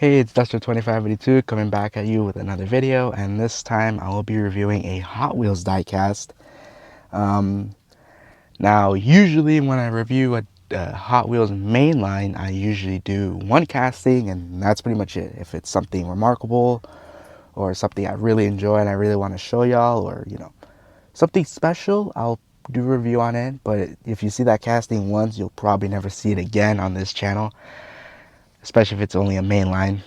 Hey, it's Duster2582 coming back at you with another video, and this time I will be reviewing a Hot Wheels diecast. Um, Now, usually when I review a Hot Wheels mainline, I usually do one casting, and that's pretty much it. If it's something remarkable or something I really enjoy and I really want to show y'all, or something special, I'll do a review on it. But if you see that casting once, you'll probably never see it again on this channel, especially if it's only a mainline.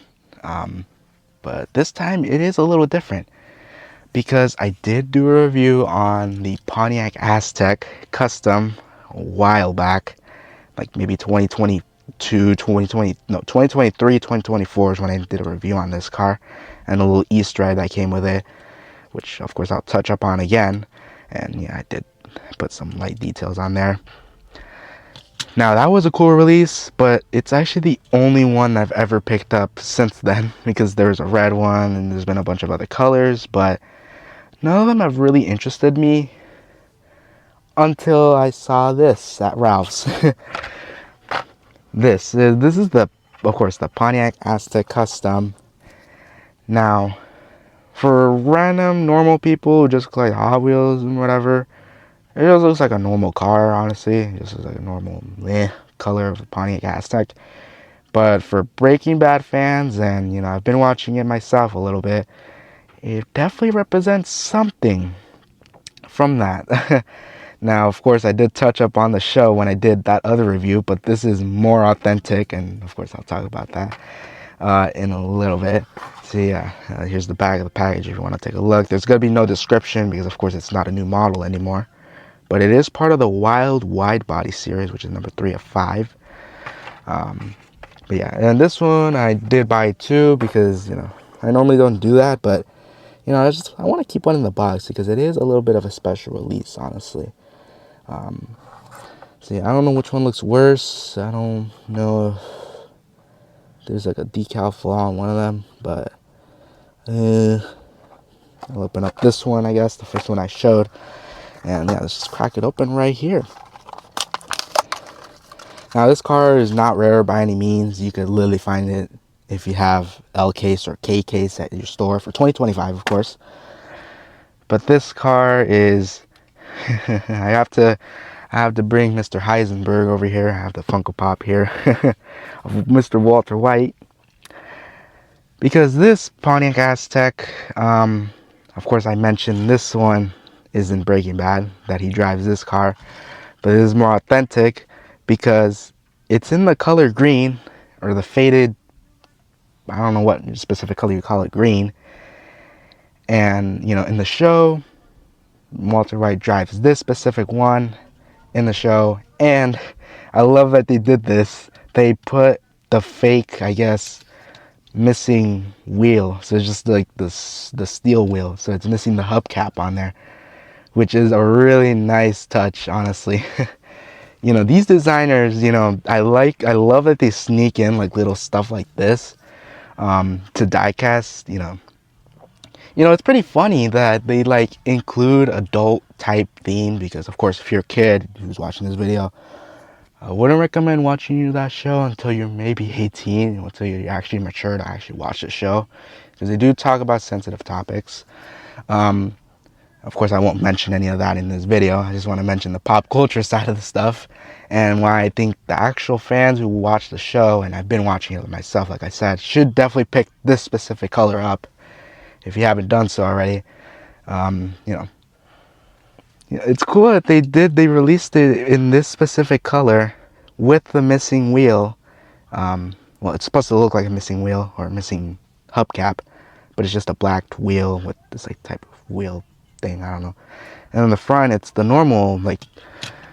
But this time it is a little different because I did do a review on the Pontiac Aztec Custom a while back, like maybe 2022, 2020, no, 2023, 2024 is when I did a review on this car, and a little Easter egg that came with it, which of course I'll touch up on again. And yeah, I did put some light details on there. Now that was a cool release, but it's actually the only one I've ever picked up since then, because there's a red one and there's been a bunch of other colors, but none of them have really interested me until I saw this at Ralph's. This is of course, the Pontiac Aztec Custom. Now, for random normal people who just like Hot Wheels and whatever, it just looks like a normal car, honestly. It just looks like a normal color of a Pontiac Aztec. But for Breaking Bad fans, and I've been watching it myself a little bit, it definitely represents something from that. Now, of course, I did touch up on the show when I did that other review, but this is more authentic, and of course I'll talk about that in a little bit. So yeah, here's the back of the package if you want to take a look. There's going to be no description because of course it's not a new model anymore, but it is part of the Wild Wide Body series, which is number 3 of 5. But yeah, and this one I did buy 2 because I normally don't do that, but I want to keep one in the box because it is a little bit of a special release, honestly. So yeah, I don't know which one looks worse. I don't know if there's like a decal flaw on one of them, but I'll open up this one, I guess, the first one I showed. And yeah, let's just crack it open right here. Now, this car is not rare by any means. You could literally find it if you have L case or K case at your store for $20.25, of course. But this car is I have to bring Mr. Heisenberg over here. I have the Funko Pop here of Mr. Walter White, because this Pontiac Aztec, of course I mentioned this one is in Breaking Bad, that he drives this car, but it is more authentic because it's in the color green, or the faded, I don't know what specific color you call it, green. And in the show, Walter White drives this specific one in the show, and I love that they did this. They put the fake, I guess, missing wheel, so it's just like the steel wheel, so it's missing the hubcap on there, which is a really nice touch, honestly. These designers, I love that they sneak in like little stuff like this to diecast. It's pretty funny that they like include adult type theme, because of course if you're a kid who's watching this video, I wouldn't recommend watching that show until you're maybe 18, until you're actually mature to actually watch the show, because they do talk about sensitive topics. Of course I won't mention any of that in this video. I just want to mention the pop culture side of the stuff, and why I think the actual fans who watch the show, and I've been watching it myself like I said, should definitely pick this specific color up if you haven't done so already. It's cool that they released it in this specific color with the missing wheel. Well, it's supposed to look like a missing wheel or a missing hubcap, but it's just a black wheel with this like type of wheel thing, I don't know. And on the front, it's the normal, like,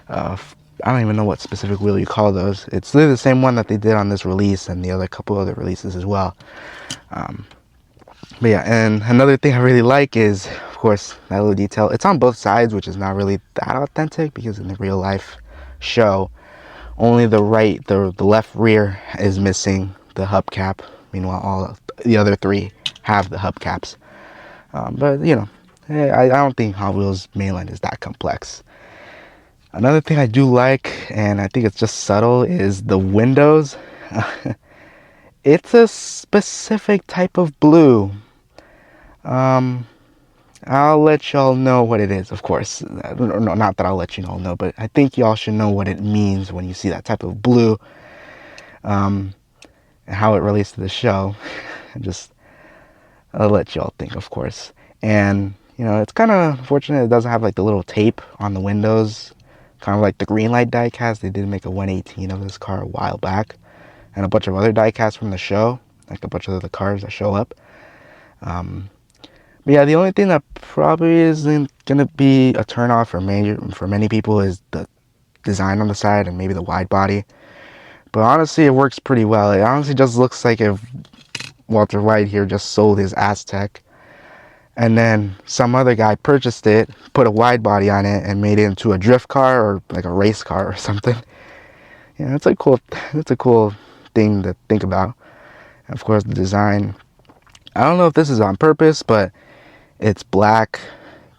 I don't even know what specific wheel you call those. It's literally the same one that they did on this release and the other couple other releases as well. But yeah, and another thing I really like is, of course, that little detail. It's on both sides, which is not really that authentic, because in the real life show, only the left rear is missing the hubcap. Meanwhile, all the other 3 have the hubcaps. But I don't think Hot Wheels mainline is that complex. Another thing I do like, and I think it's just subtle, is the windows. It's a specific type of blue. I'll let y'all know what it is, of course. No, not that I'll let you all know, but I think y'all should know what it means when you see that type of blue, and how it relates to the show. Just, I'll let y'all think, of course. And, you know, it's kind of unfortunate it doesn't have like the little tape on the windows, kind of like the green light diecast. They did make a 118 of this car a while back, and a bunch of other diecasts from the show, like a bunch of the cars that show up. But yeah, the only thing that probably isn't gonna be a turnoff for many people is the design on the side and maybe the wide body. But honestly, it works pretty well. It honestly just looks like if Walter White here just sold his Aztec, and then some other guy purchased it, put a wide body on it, and made it into a drift car or like a race car or something. Yeah, it's a cool thing to think about. Of course, the design. I don't know if this is on purpose, but it's black,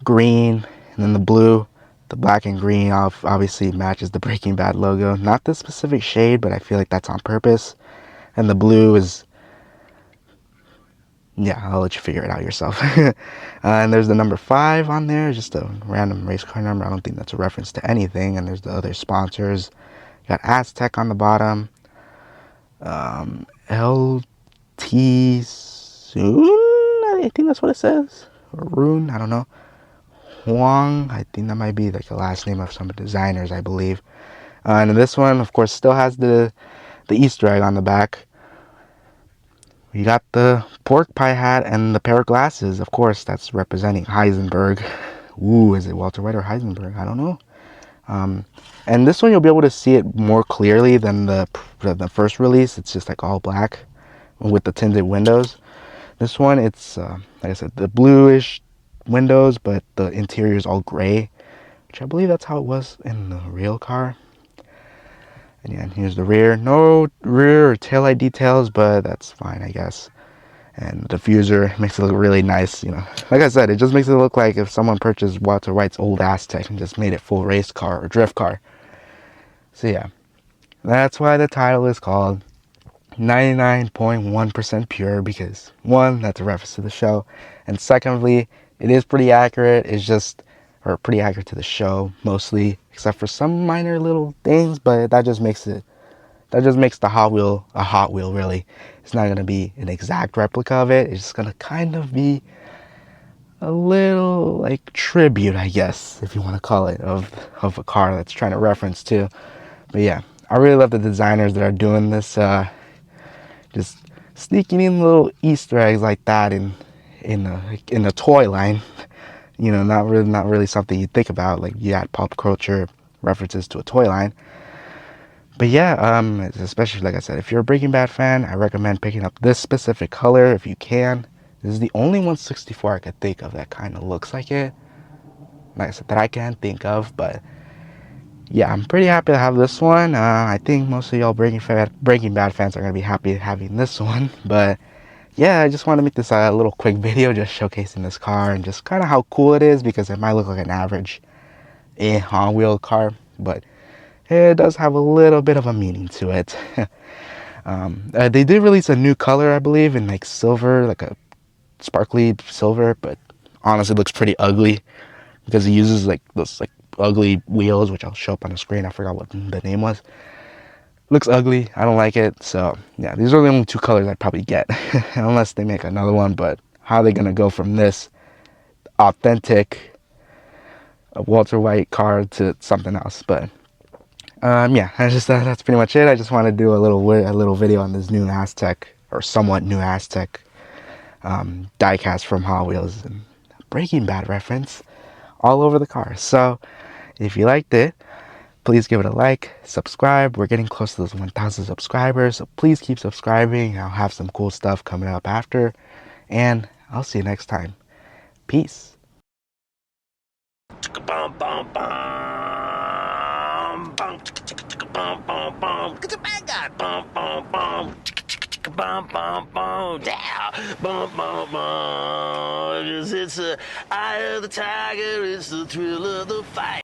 green, and then the blue. The black and green obviously matches the Breaking Bad logo. Not the specific shade, but I feel like that's on purpose. And the blue is, yeah, I'll let you figure it out yourself. And there's the number 5 on there, just a random race car number. I don't think that's a reference to anything. And there's the other sponsors. You got Aztec on the bottom. LT Soon, I think that's what it says. Or Rune, I don't know. Huang, I think that might be like the last name of some designers, I believe. And this one, of course, still has the Easter egg on the back. We got the pork pie hat and the pair of glasses. Of course, that's representing Heisenberg. Ooh, is it Walter White or Heisenberg? I don't know. And this one, you'll be able to see it more clearly than the first release. It's just like all black with the tinted windows. This one, it's, like I said, the bluish windows, but the interior is all gray, which I believe that's how it was in the real car. And yeah, here's the rear. No rear or taillight details, but that's fine, I guess. And the diffuser makes it look really nice, you know. Like I said, it just makes it look like if someone purchased Walter White's old Aztec and just made it full race car or drift car. So yeah, that's why the title is called 99.1% pure, because one, that's a reference to the show, and secondly, it is pretty accurate. It's just, or pretty accurate to the show mostly, except for some minor little things, but that just makes the Hot Wheel a Hot Wheel, really. It's not going to be an exact replica of it. It's just going to kind of be a little like tribute, I guess, if you want to call it, of a car that's trying to reference to. But yeah, I really love the designers that are doing this, just sneaking in little Easter eggs like that in the toy line. You know, not really something you think about. Like, you had pop culture references to a toy line. But yeah, especially, like I said, if you're a Breaking Bad fan, I recommend picking up this specific color if you can. This is the only 164 I could think of that kind of looks like it. Like I said, that I can think of, but yeah, I'm pretty happy to have this one. I think most of y'all Breaking Bad fans are going to be happy having this one. But yeah, I just want to make this a little quick video just showcasing this car and just kind of how cool it is, because it might look like an average on-wheel car, but it does have a little bit of a meaning to it. They did release a new color, I believe, in like silver, like a sparkly silver, but honestly, it looks pretty ugly because it uses like those like ugly wheels, which I'll show up on the screen. I forgot what the name was. Looks ugly. I don't like it. So yeah, these are the only 2 colors I'd probably get, unless they make another one. But how are they gonna go from this authentic Walter White car to something else? But yeah, that's pretty much it. I just want to do a little video on this new Aztec, or somewhat new Aztec, diecast from Hot Wheels, and Breaking Bad reference all over the car. So if you liked it, please give it a like, subscribe. We're getting close to those 1,000 subscribers, so please keep subscribing. I'll have some cool stuff coming up after, and I'll see you next time. Peace. Look at the bad guy. Bum bum bum. Bum bum bum. Yeah. Bum bum bum. It's the eye of the tiger. It's the thrill of the fight.